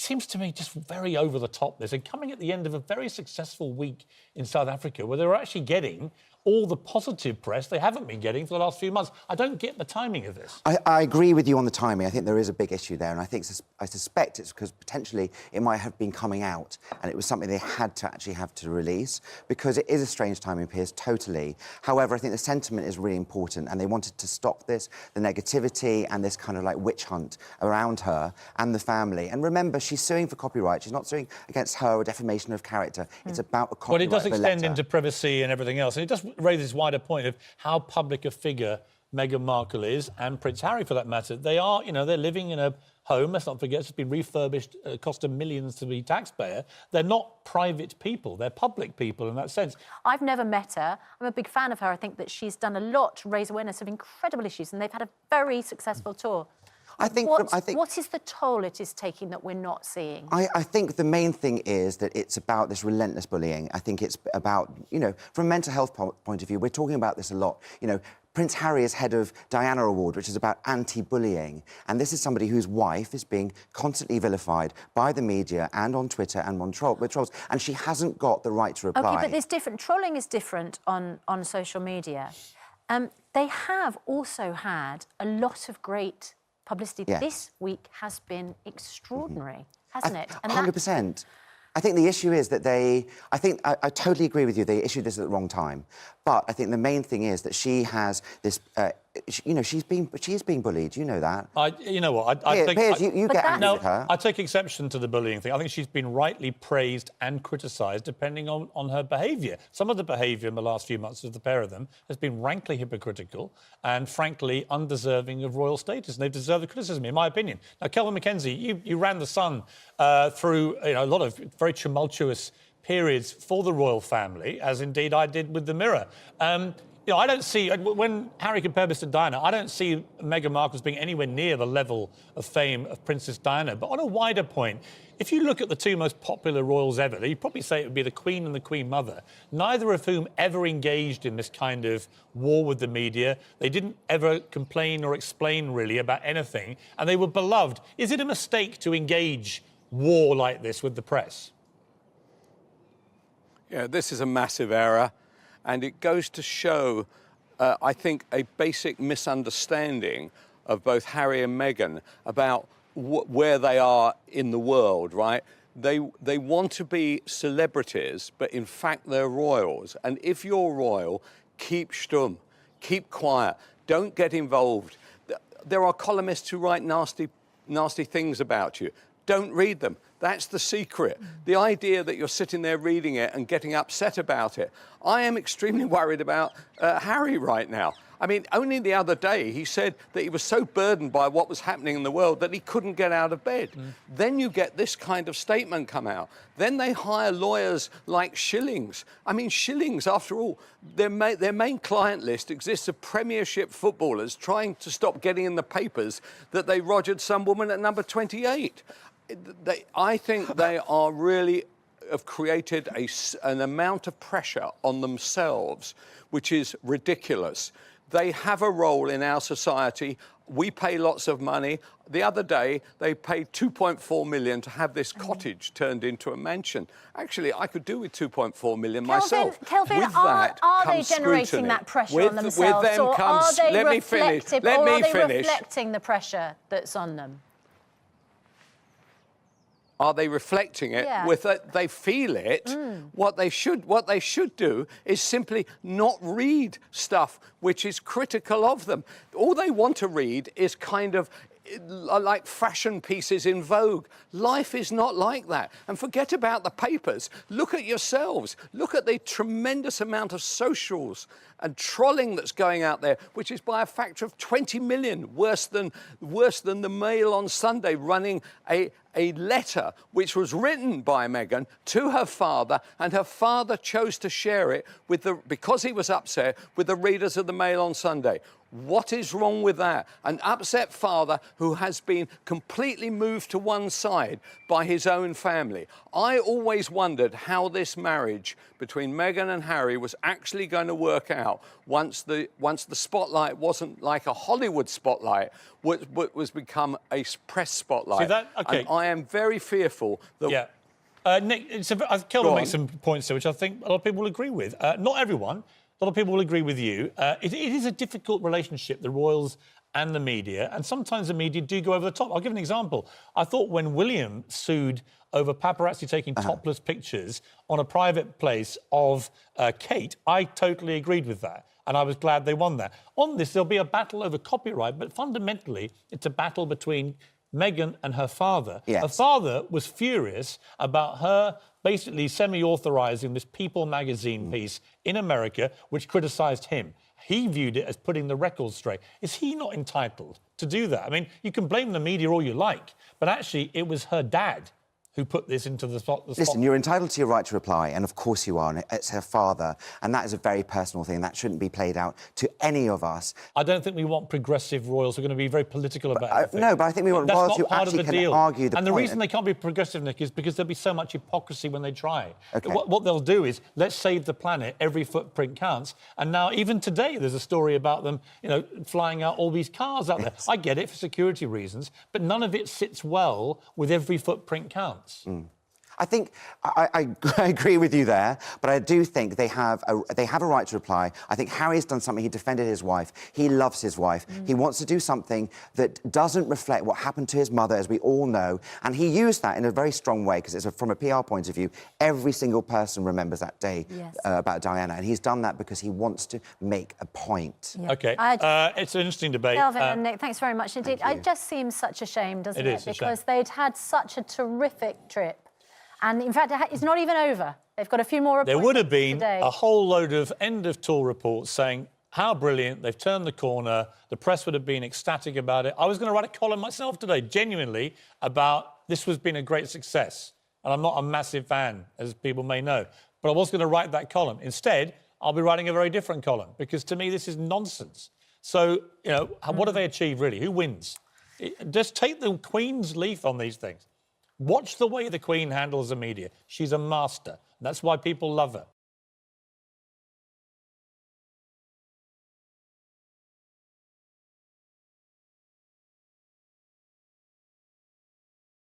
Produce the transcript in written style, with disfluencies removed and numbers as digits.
seems to me just very over the top, this, and coming at the end of a very successful week in South Africa where they're actually getting all the positive press they haven't been getting for the last few months. I don't get the timing of this. I agree with you on the timing. I think there is a big issue there, and I suspect it's because potentially it might have been coming out and it was something they had to actually have to release, because it is a strange timing, Piers, totally. However, I think the sentiment is really important, and they wanted to stop this, the negativity and this kind of, like, witch hunt around her and the family. And remember, she's suing for copyright. She's not suing against her or defamation of character. It's about a copyright. Well, it does extend into privacy and everything else, and it does raise this wider point of how public a figure Meghan Markle is, and Prince Harry, for that matter. They are, you know, they're living in a home, let's not forget, it's been refurbished, cost them millions to the taxpayer. They're not private people, they're public people in that sense. I've never met her. I'm a big fan of her. I think that she's done a lot to raise awareness of incredible issues, and they've had a very successful tour. What is the toll it is taking that we're not seeing? I think the main thing is that it's about this relentless bullying. I think it's about, you know, from a mental health point of view, we're talking about this a lot. You know, Prince Harry is head of Diana Award, which is about anti-bullying. And this is somebody whose wife is being constantly vilified by the media and on Twitter and with trolls. And she hasn't got the right to reply. OK, but there's different... Trolling is different on social media. They have also had a lot of great publicity. Yeah. This week has been extraordinary, hasn't it? And 100%. I think the issue is that I totally agree with you, they issued this at the wrong time. But I think the main thing is that she has this, you know, she is being bullied, you know that. You know what, Piers, you get angry with her. I take exception to the bullying thing. I think she's been rightly praised and criticised depending on her behaviour. Some of the behaviour in the last few months of the pair of them has been rankly hypocritical and, frankly, undeserving of royal status, and they've deserved the criticism, in my opinion. Now, Kelvin Mackenzie, you ran The Sun through, you know, a lot of very tumultuous periods for the royal family, as indeed I did with the Mirror. You know, I don't see, when Harry compared this to Diana, I don't see Meghan Markle as being anywhere near the level of fame of Princess Diana. But on a wider point, if you look at the two most popular royals ever, you'd probably say it would be the Queen and the Queen Mother, neither of whom ever engaged in this kind of war with the media. They didn't ever complain or explain, really, about anything, and they were beloved. Is it a mistake to engage war like this with the press? Yeah, this is a massive error, and it goes to show, I think, a basic misunderstanding of both Harry and Meghan about where they are in the world, right? They want to be celebrities, but in fact they're royals. And if you're royal, keep stum, keep quiet, don't get involved. There are columnists who write nasty things about you. Don't read them. That's the secret. The idea that you're sitting there reading it and getting upset about it. I am extremely worried about Harry right now. I mean, only the other day he said that he was so burdened by what was happening in the world that he couldn't get out of bed. Then you get this kind of statement come out. Then they hire lawyers like Shillings. I mean, Shillings, after all, their main client list exists of Premiership footballers trying to stop getting in the papers that they rogered some woman at number 28. I think they are really have created an amount of pressure on themselves, which is ridiculous. They have a role in our society. We pay lots of money. The other day, they paid $2.4 million to have this cottage turned into a mansion. Actually, I could do with $2.4 million myself. Kelvin, with are they generating scrutiny. that pressure on themselves, with them or comes, are they let me finish. reflecting the pressure that's on them? Are they reflecting it? Yeah. With it, they feel it. What they should do is simply not read stuff which is critical of them. All they want to read is kind of like fashion pieces in Vogue. Life is not like that. And forget about the papers. Look at yourselves. Look at the tremendous amount of socials and trolling that's going out there, which is by a factor of 20 million, worse than the Mail on Sunday running a letter which was written by Meghan to her father, and her father chose to share it because he was upset with the readers of the Mail on Sunday. What is wrong with that? An upset father who has been completely moved to one side by his own family. I always wondered how this marriage between Meghan and Harry was actually going to work out once the spotlight wasn't like a Hollywood spotlight, was become a press spotlight. See that? Okay. And I am very fearful that... Yeah. Nick, Kelvin makes some points there, which I think a lot of people will agree with. Not everyone. A lot of people will agree with you. It is a difficult relationship, the royals and the media, and sometimes the media do go over the top. I'll give an example. I thought when William sued over paparazzi taking topless pictures on a private place of Kate, I totally agreed with that, and I was glad they won that. On this, there'll be a battle over copyright, but fundamentally, it's a battle between Meghan and her father. Yes. Her father was furious about her basically semi-authorising this People magazine piece in America, which criticised him. He viewed it as putting the record straight. Is he not entitled to do that? I mean, you can blame the media all you like, but actually it was her dad who put this into the spot. Listen, you're entitled to your right to reply, and of course you are, and it's her father, and that is a very personal thing. That shouldn't be played out to any of us. I don't think we want progressive royals who are going to be very political about everything. No, but I think we want royals who actually can argue the point. And the reason they can't be progressive, Nick, is because there'll be so much hypocrisy when they try. Okay. What they'll do is, let's save the planet, every footprint counts. And now, even today, there's a story about them, you know, flying out all these cars out there. I get it for security reasons, but none of it sits well with every footprint counts. I think I agree with you there, but I do think they have a right to reply. I think Harry's done something. He defended his wife. He loves his wife. He wants to do something that doesn't reflect what happened to his mother, as we all know, and he used that in a very strong way because from a PR point of view, every single person remembers that day about Diana, and he's done that because he wants to make a point. Yeah. OK, it's an interesting debate. Kelvin and Nick, thanks very much indeed. It just seems such a shame, doesn't it? Because they'd had such a terrific trip. And, in fact, it's not even over. They've got a few more appointments. There would have been today. a whole load of end-of-tour reports saying how brilliant, they've turned the corner, the press would have been ecstatic about it. I was going to write a column myself today, genuinely, about this has been a great success. And I'm not a massive fan, as people may know. But I was going to write that column. Instead, I'll be writing a very different column, because to me, this is nonsense. So, you know, what have they achieved, really? Who wins? Just take the Queen's leaf on these things. Watch the way the Queen handles the media. She's a master. That's why people love her.